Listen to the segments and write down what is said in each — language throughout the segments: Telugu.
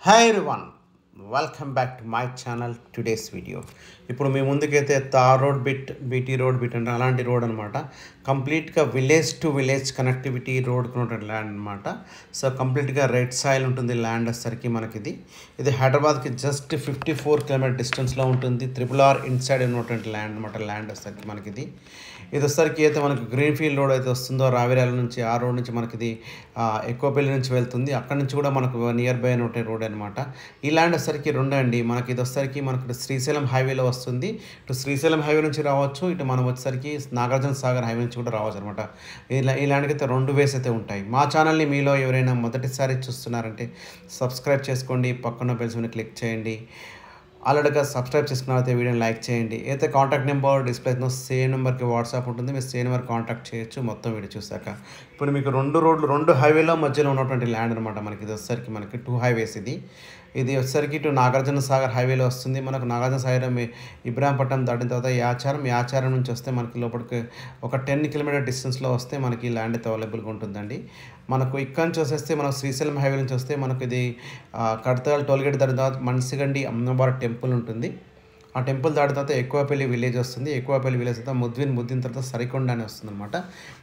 Hi everyone, welcome back to my channel. Today's video ఇప్పుడు మీ ముందుకైతే tar road bit, BT road bit అంటే అలాంటి రోడ్ అనమాట. కంప్లీట్గా village to village connectivity road ఉన్నటువంటి ల్యాండ్ అనమాట. సో కంప్లీట్గా రెడ్ సాయిల్ ఉంటుంది ల్యాండ్ వచ్చేసరికి మనకి ఇది హైదరాబాద్కి జస్ట్ 54 కిలోమీటర్ డిస్టెన్స్లో ఉంటుంది. RRR ఇన్సైడ్ ఉన్నటువంటి ల్యాండ్ అనమాట. ల్యాండ్ వచ్చేసరికి మనకి ఇది వచ్చేసరికి అయితే మనకు గ్రీన్ ఫీల్డ్ రోడ్ అయితే వస్తుందో రావిరాల నుంచి, ఆ రోడ్ నుంచి మనకి ఇది ఎక్కువపల్లి నుంచి వెళ్తుంది. అక్కడ నుంచి కూడా మనకు నియర్ బై ఉన్న రోడ్ అనమాట. ఈ ల్యాండ్ వచ్చేసరికి రెండు అండి. మనకి ఇది వచ్చేసరికి మనకు శ్రీశైలం హైవేలో వస్తుంది. ఇటు శ్రీశైలం హైవే నుంచి రావచ్చు, ఇటు మనం వచ్చేసరికి నాగార్జున సాగర్ హైవే నుంచి కూడా రావచ్చు అనమాట. ఈ ల్యాండ్కి అయితే రెండు వేస్ అయితే ఉంటాయి. మా ఛానల్ని మీలో ఎవరైనా మొదటిసారి చూస్తున్నారంటే సబ్స్క్రైబ్ చేసుకోండి, పక్కన బెల్ సింబల్ని క్లిక్ చేయండి. ఆల్రెడీగా సబ్స్క్రైబ్ చేసుకున్న అయితే వీడియోని లైక్ చేయండి. అయితే కాంటాక్ట్ నెంబర్ డిస్ప్లేలో సేమ్ నెంబర్కి వాట్సాప్ ఉంటుంది, మీరు సేమ్ నెంబర్ కాంటాక్ట్ చేయొచ్చు మొత్తం వీడియో చూసాక. ఇప్పుడు మీకు రెండు హైవేలో మధ్యలో ఉన్నటువంటి ల్యాండ్ అనమాట. మనకి ఇది వచ్చేసరికి మనకి 2 హైవేస్. ఇది వచ్చేసరికి ఇటు నాగార్జున సాగర్ హైవేలో వస్తుంది. మనకు నాగార్జున సాగర్ ఇబ్రాహీంపట్నం దాటిన తర్వాత యాచారం నుంచి వస్తే మనకి లోపలికి ఒక 10 కిలోమీటర్ డిస్టెన్స్లో వస్తే మనకి ఈ ల్యాండ్ అయితే అవైలబుల్గా ఉంటుందండి. మనకు ఇక్కడ నుంచి వచ్చేస్తే మనకు శ్రీశైలం హైవే నుంచి వస్తే మనకు ఇది కడతాల్ టోల్గేట్ దాటిన తర్వాత మన్సిగండి అమ్మవారి టెంపుల్ ఉంటుంది. ఆ టెంపుల్ దాటిన తర్వాత ఎక్కువపల్లి విలేజ్ వస్తుంది. ఎక్కువపల్లి విలేజ్ తర్వాత ముద్దిన తర్వాత సరికొండ అని వస్తుంది అనమాట.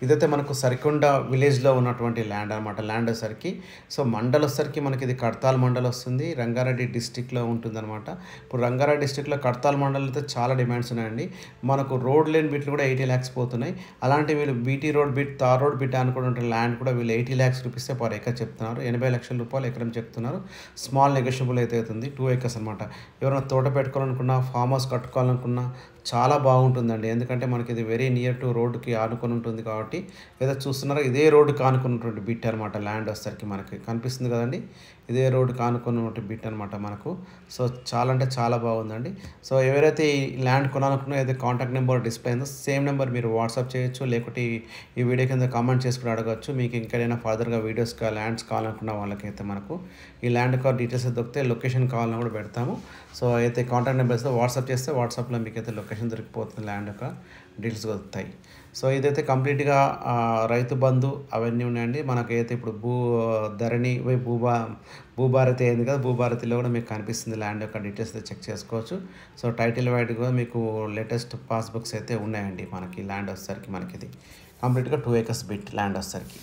ఇదైతే మనకు సరికొండ విలేజ్లో ఉన్నటువంటి ల్యాండ్ అనమాట. ల్యాండ్ వచ్చేసరికి సో మండల్ వచ్చేసరికి మనకి ఇది కడతాల్ మండల్ వస్తుంది, రంగారెడ్డి డిస్టిక్లో ఉంటుందన్నమాట. ఇప్పుడు రంగారెడ్డి డిస్టిక్లో కడతాల్ మండల్ అయితే చాలా డిమాండ్స్ ఉన్నాయండి. మనకు రోడ్ లేని బిట్లు కూడా 80 lakhs పోతున్నాయి. అలాంటి వీళ్ళు BT road bit, tar road bit అనుకున్న ల్యాండ్ కూడా వీళ్ళు 80 lakhs రూపీస్ పర్ ఎకర్ చెప్తున్నారు. 80 లక్షల రూపాయలు ఎకరం చెప్తున్నారు. స్మాల్ నెగోషియబుల్ అయితే అవుతుంది. 2 acres అనమాట. ఎవరైనా తోట పెట్టుకోవాలనుకున్నా, ఫామ్ హౌస్ కట్టుకోవాలనుకున్నా చాలా బాగుంటుందండి. ఎందుకంటే మనకి ఇది వెరీ నియర్ టు రోడ్డుకి ఆనుకొని ఉంటుంది కాబట్టి. ఏదో చూస్తున్నారా, ఇదే రోడ్డుకి ఆనుకున్నటువంటి బిట్ అనమాట. ల్యాండ్ వచ్చేసరికి మనకి కనిపిస్తుంది కదండి, ఇదే రోడ్డుకి ఆనుకున్నటువంటి బిట్ అనమాట మనకు. సో చాలా అంటే చాలా బాగుందండి. సో ఎవరైతే ఈ ల్యాండ్ కొనాలనుకున్నా అయితే కాంటాక్ట్ నెంబర్ డిస్ప్లే అయిందో సేమ్ నెంబర్ మీరు వాట్సాప్ చేయొచ్చు, లేకపోతే ఈ వీడియో కింద కామెంట్ చేసుకుని అడగచ్చు. మీకు ఇంకేదైనా ఫర్దర్గా వీడియోస్ ల్యాండ్స్ కావాలనుకున్న వాళ్ళకైతే మనకు ఈ ల్యాండ్ డీటెయిల్స్ దొరికితే లొకేషన్ కావాలని కూడా పెడతాము. సో అయితే కాంటాక్ట్ నెంబర్స్ వాట్సాప్ చేస్తే వాట్సాప్లో మీకు అయితే లొకేషన్ దొరికిపోతుంది, ల్యాండ్ యొక్క డీటెయిల్స్ దొరుకుతాయి. సో ఇదైతే కంప్లీట్గా రైతు బంధు అవన్నీ ఉన్నాయండి. మనకైతే ఇప్పుడు ధరణి భూభారతి అయింది కదా, భూభారతిలో కూడా మీకు కనిపిస్తుంది ల్యాండ్ యొక్క డీటెయిల్స్ అయితే చెక్ చేసుకోవచ్చు. సో టైటిల్ వైడ్ కూడా మీకు లేటెస్ట్ పాస్బుక్స్ అయితే ఉన్నాయండి. మనకి ల్యాండ్ వచ్చేసరికి మనకి ఇది కంప్లీట్గా 2 acres బిట్ ల్యాండ్ వచ్చేసరికి.